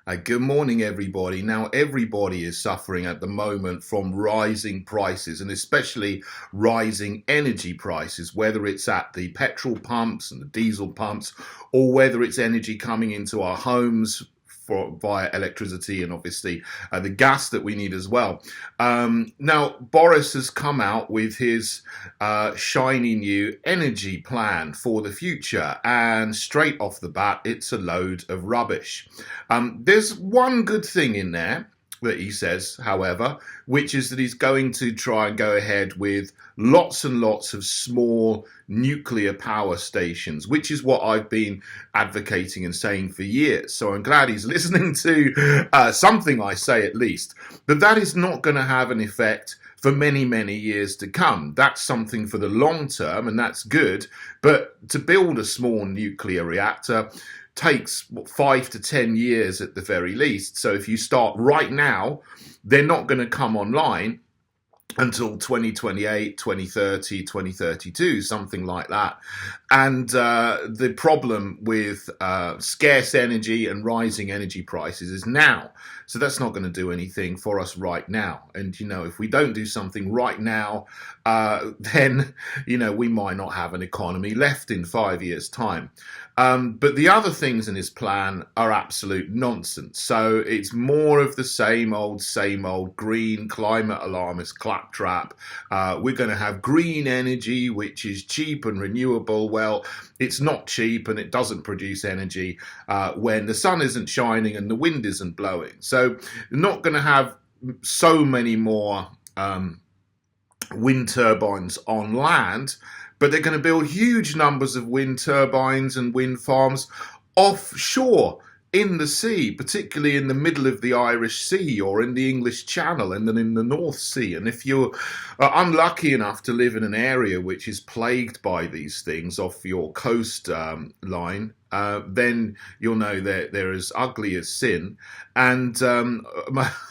Good morning, everybody. Now, everybody is suffering at the moment from rising prices and especially rising energy prices, whether it's at the petrol pumps and the diesel pumps, or whether it's energy coming into our homes via electricity and obviously the gas that we need as well. Now, Boris has come out with his shiny new energy plan for the future, and straight off the bat, it's a load of rubbish. There's one good thing in there that he says, however, which is that he's going to try and go ahead with lots and lots of small nuclear power stations, which is what I've been advocating and saying for years. So I'm glad he's listening to something I say at least. But that is not going to have an effect for many, many years to come. That's something for the long term, and that's good. But to build a small nuclear reactor takes 5 to 10 years at the very least. So if you start right now, they're not going to come online until 2028, 2030, 2032, something like that. And the problem with scarce energy and rising energy prices is now. So that's not going to do anything for us right now. And, if we don't do something right now, then, we might not have an economy left in 5 years' time. But the other things in his plan are absolute nonsense. So it's more of the same old green climate alarmist claptrap. We're going to have green energy, which is cheap and renewable. Well, it's not cheap and it doesn't produce energy when the sun isn't shining and the wind isn't blowing. So you're not going to have so many more wind turbines on land, but they're going to build huge numbers of wind turbines and wind farms offshore in the sea, particularly in the middle of the Irish Sea or in the English Channel and then in the North Sea. And if you're unlucky enough to live in an area which is plagued by these things off your coast line, then you'll know that they're as ugly as sin. And a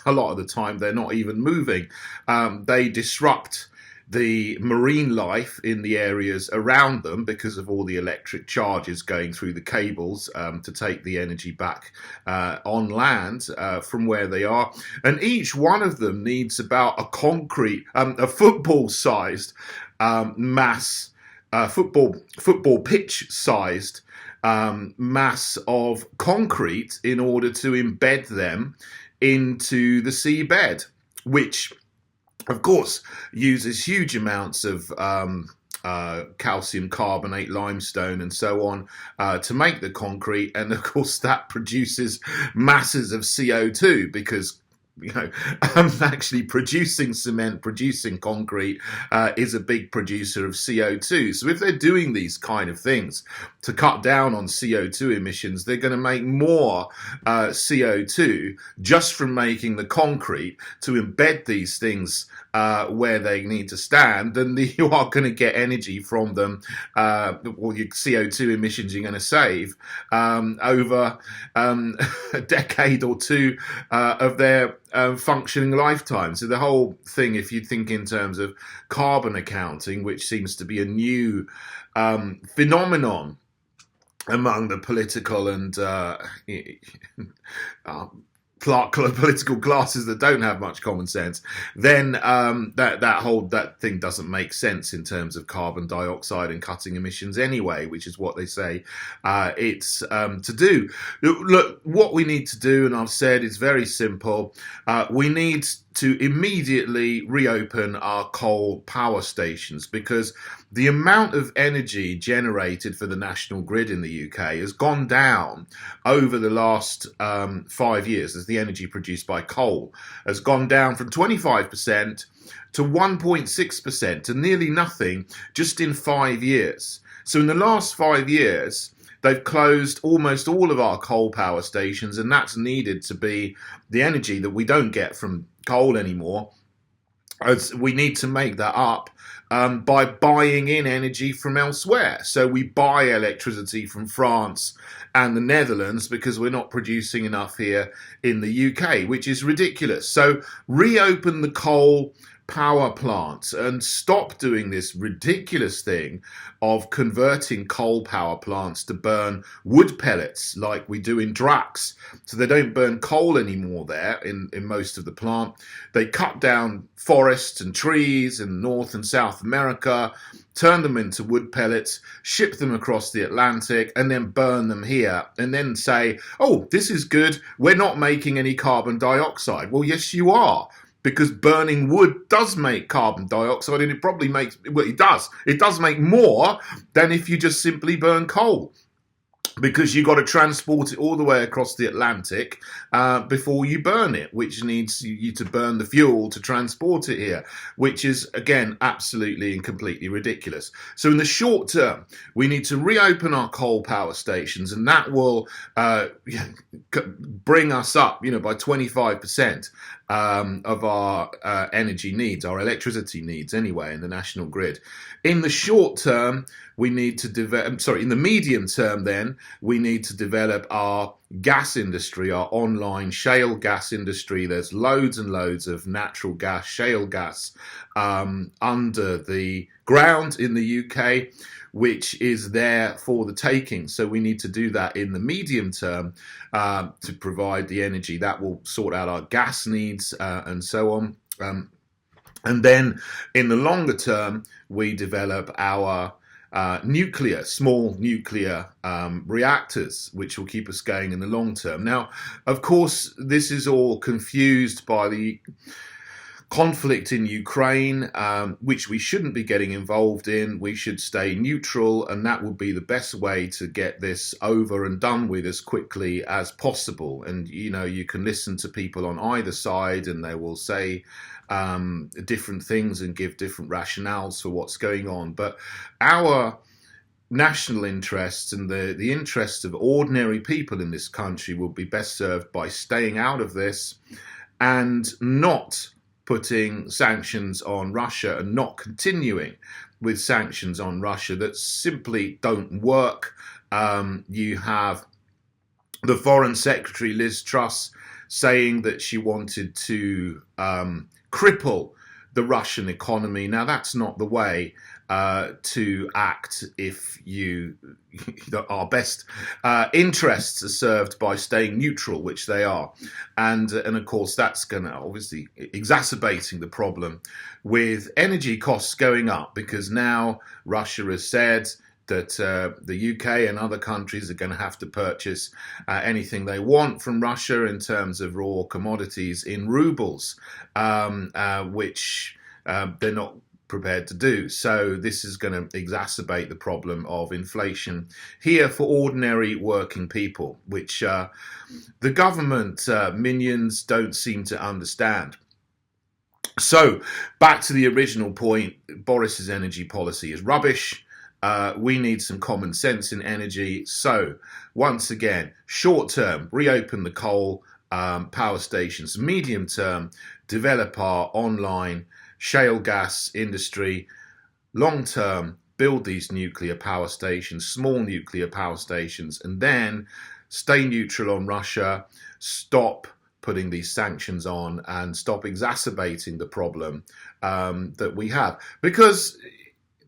lot of the time, they're not even moving. They disrupt the marine life in the areas around them because of all the electric charges going through the cables to take the energy back on land from where they are. And each one of them needs about a football-sized mass, football pitch-sized mass of concrete in order to embed them into the seabed, which of course uses huge amounts of calcium carbonate, limestone and so on to make the concrete, and of course that produces masses of CO2 because actually producing cement, producing concrete is a big producer of CO2. So if they're doing these kind of things to cut down on CO2 emissions, they're going to make more CO2 just from making the concrete to embed these things where they need to stand, then you are going to get energy from them, or your CO2 emissions you're going to save over a decade or two of their functioning lifetime. So the whole thing, if you think in terms of carbon accounting, which seems to be a new phenomenon among the political and political classes that don't have much common sense, then that thing doesn't make sense in terms of carbon dioxide and cutting emissions anyway, which is what they say it's to do. Look, what we need to do, and I've said, is very simple. We need to immediately reopen our coal power stations because the amount of energy generated for the national grid in the UK has gone down over the last 5 years, as the energy produced by coal has gone down from 25% to 1.6% to nearly nothing just in 5 years. So in the last 5 years, they've closed almost all of our coal power stations, and that's needed to be the energy that we don't get from coal anymore. We need to make that up by buying in energy from elsewhere. So we buy electricity from France and the Netherlands because we're not producing enough here in the UK, which is ridiculous. So reopen the coal power plants and stop doing this ridiculous thing of converting coal power plants to burn wood pellets like we do in Drax. So they don't burn coal anymore there in most of the plant. They cut down forests and trees in North and South America, turn them into wood pellets, ship them across the Atlantic, and then burn them here, and then say, oh, this is good, we're not making any carbon dioxide. Well, yes, you are, because burning wood does make carbon dioxide, and it probably makes, well, it does make more than if you just simply burn coal, because you've got to transport it all the way across the Atlantic before you burn it, which needs you to burn the fuel to transport it here, which is, again, absolutely and completely ridiculous. So in the short term, we need to reopen our coal power stations, and that will bring us up, by 25% of our energy needs, our electricity needs anyway, in the national grid. In the short term, we need to develop, in the medium term then, we need to develop our gas industry, our online shale gas industry. There's loads and loads of natural gas, shale gas under the ground in the UK, which is there for the taking. So we need to do that in the medium term to provide the energy that will sort out our gas needs and so on. And then in the longer term, we develop our small nuclear reactors, which will keep us going in the long term. Now, of course, this is all confused by the conflict in Ukraine, which we shouldn't be getting involved in. We should stay neutral, and that would be the best way to get this over and done with as quickly as possible. And, you can listen to people on either side, and they will say different things and give different rationales for what's going on. But our national interests and the interests of ordinary people in this country will be best served by staying out of this and not putting sanctions on Russia and not continuing with sanctions on Russia that simply don't work. You have the Foreign Secretary, Liz Truss, saying that she wanted to cripple the Russian economy. Now, that's not the way to act if our best interests are served by staying neutral, which they are. And of course, that's going to obviously exacerbating the problem with energy costs going up, because now Russia has said that the UK and other countries are going to have to purchase anything they want from Russia in terms of raw commodities in rubles, which they're not prepared to do. So this is going to exacerbate the problem of inflation here for ordinary working people, which the government minions don't seem to understand. So back to the original point, Boris's energy policy is rubbish. We need some common sense in energy. So once again, short term, reopen the coal power stations. Medium term, develop our online shale gas industry. Long term, build these nuclear power stations, small nuclear power stations, and then stay neutral on Russia, stop putting these sanctions on, and stop exacerbating the problem that we have. Because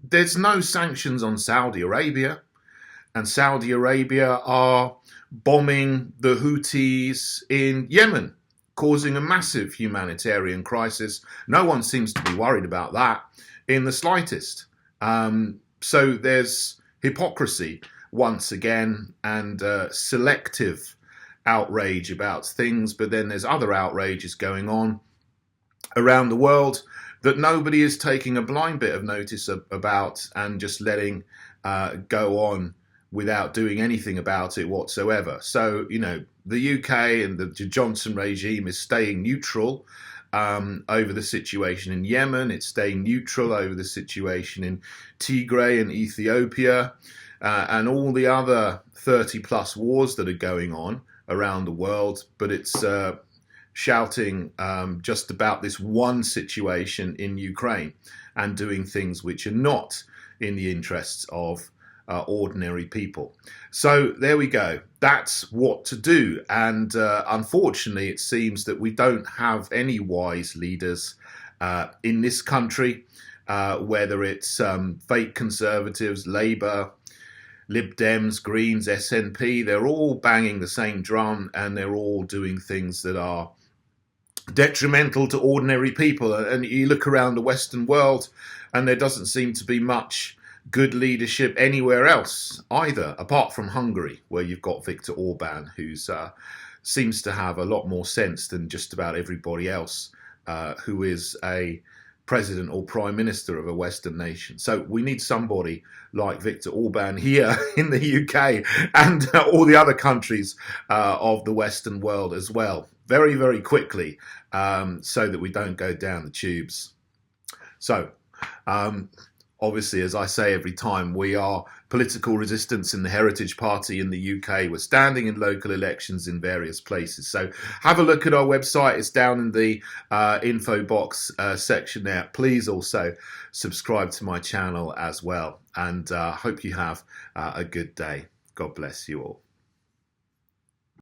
there's no sanctions on Saudi Arabia, and Saudi Arabia are bombing the Houthis in Yemen, causing a massive humanitarian crisis. No one seems to be worried about that in the slightest. So there's hypocrisy once again, and selective outrage about things, but then there's other outrages going on around the world that nobody is taking a blind bit of notice about and just letting go on without doing anything about it whatsoever. So, the UK and the Johnson regime is staying neutral over the situation in Yemen. It's staying neutral over the situation in Tigray and Ethiopia and all the other 30 plus wars that are going on around the world. But it's shouting just about this one situation in Ukraine and doing things which are not in the interests of ordinary people. So there we go. That's what to do. And unfortunately, it seems that we don't have any wise leaders in this country, whether it's fake Conservatives, Labour, Lib Dems, Greens, SNP, they're all banging the same drum, and they're all doing things that are detrimental to ordinary people. And you look around the Western world and there doesn't seem to be much good leadership anywhere else either, apart from Hungary, where you've got Viktor Orban, who seems to have a lot more sense than just about everybody else who is a president or prime minister of a Western nation. So we need somebody like Viktor Orban here in the UK and all the other countries of the Western world as well, very, very quickly, so that we don't go down the tubes. So obviously, as I say every time, we are political resistance in the Heritage Party in the UK. We're standing in local elections in various places. So have a look at our website. It's down in the info box section there. Please also subscribe to my channel as well. And hope you have a good day. God bless you all.